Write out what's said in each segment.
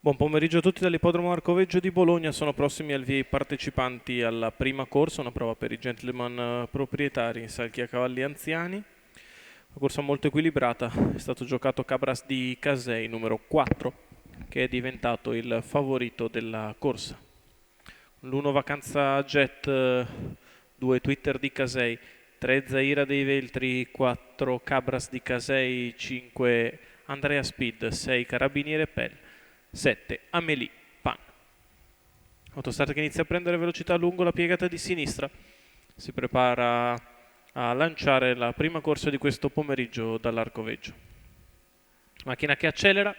Buon pomeriggio a tutti dall'ippodromo Arcoveggio di Bologna. Sono prossimi al via i partecipanti alla prima corsa, una prova per i gentleman proprietari in salchi a cavalli anziani. Una corsa molto equilibrata, è stato giocato Cabras di Casei, numero 4, che è diventato il favorito della corsa. L'1 Vacanza Jet, 2 Twitter di Casei, 3 Zaira dei Veltri, 4 Cabras di Casei, 5 Andrea Speed, 6 Carabiniere Pell, 7 Amélie Pan. Autostrada che inizia a prendere velocità lungo la piegata di sinistra. Si prepara a lanciare la prima corsa di questo pomeriggio dall'Arcoveggio. Macchina che accelera.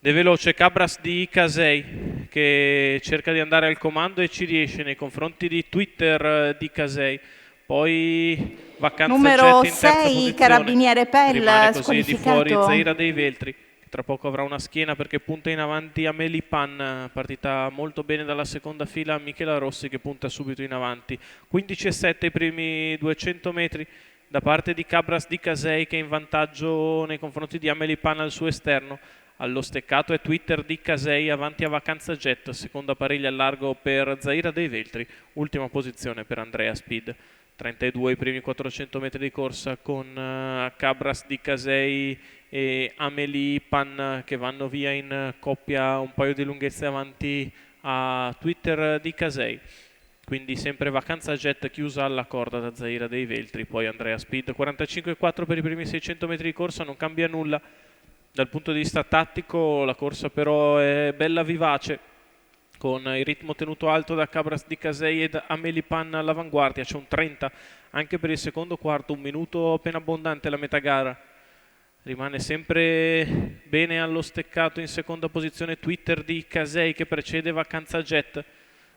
De veloce Cabras di Casei che cerca di andare al comando e ci riesce nei confronti di Twitter di Casei. Poi Vacanza Numero Jet in terza 6, posizione. Carabiniere Pell, Rimane così di fuori squalificato. Zaira dei Veltri, che tra poco avrà una schiena perché punta in avanti Amélie Pan, partita molto bene dalla seconda fila Michela Rossi che punta subito in avanti. 15,7 i primi 200 metri da parte di Cabras di Casei che è in vantaggio nei confronti di Amélie Pan al suo esterno. Allo steccato è Twitter di Casei avanti a Vacanza Jet, seconda pariglia al largo per Zaira dei Veltri, ultima posizione per Andrea Speed. 32 i primi 400 metri di corsa con Cabras di Casei e Amélie Pan che vanno via in coppia un paio di lunghezze avanti a Twitter di Casei. Quindi sempre Vacanza Jet chiusa alla corda da Zaira dei Veltri, poi Andrea Speed. 45,4 per i primi 600 metri di corsa, non cambia nulla. Dal punto di vista tattico la corsa però è bella vivace, con il ritmo tenuto alto da Cabras di Casei ed Amélie Pan all'avanguardia. C'è un 30 anche per il secondo quarto, un minuto appena abbondante la metà gara. Rimane sempre bene allo steccato in seconda posizione Twitter di Casei che precede Vacanza Jet.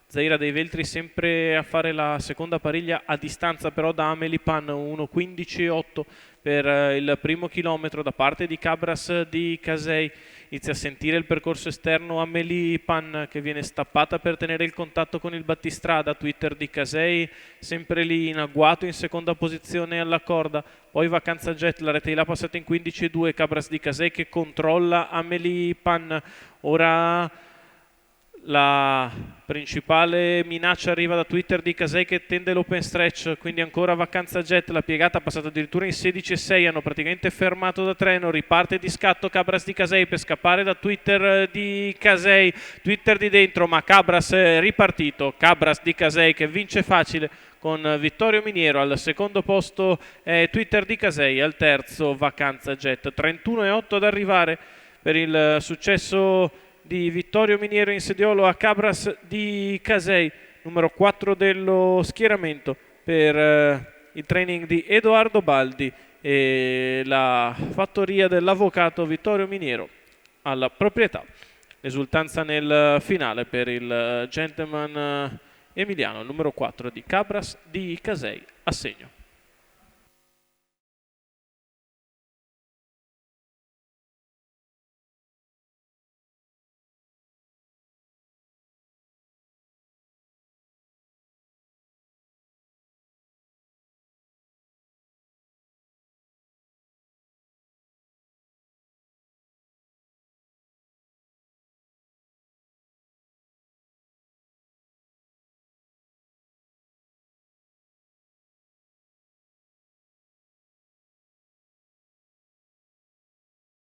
Zaira dei Veltri sempre a fare la seconda pariglia a distanza però da Amélie Pan, 1.15,8 per il primo chilometro da parte di Cabras di Casei. Inizia a sentire il percorso esterno Amélie Pan che viene stappata per tenere il contatto con il battistrada. Twitter di Casei sempre lì in agguato in seconda posizione alla corda. Poi Vacanza Jet, la rete di là passata in 15,2. Cabras di Casei che controlla Amélie Pan. Ora la principale minaccia arriva da Twitter di Casei che tende l'open stretch, quindi ancora Vacanza Jet, la piegata ha passato addirittura in 16,6, hanno praticamente fermato da treno, riparte di scatto Cabras di Casei per scappare da Twitter di Casei, Twitter di dentro ma Cabras è ripartito, Cabras di Casei che vince facile con Vittorio Miniero, al secondo posto Twitter di Casei, al terzo Vacanza Jet, 31,8 ad arrivare per il successo di Vittorio Miniero in sediolo a Cabras di Casei, numero 4 dello schieramento per il training di Edoardo Baldi e la fattoria dell'avvocato Vittorio Miniero alla proprietà. Esultanza nel finale per il gentleman emiliano, numero 4 di Cabras di Casei, assegno.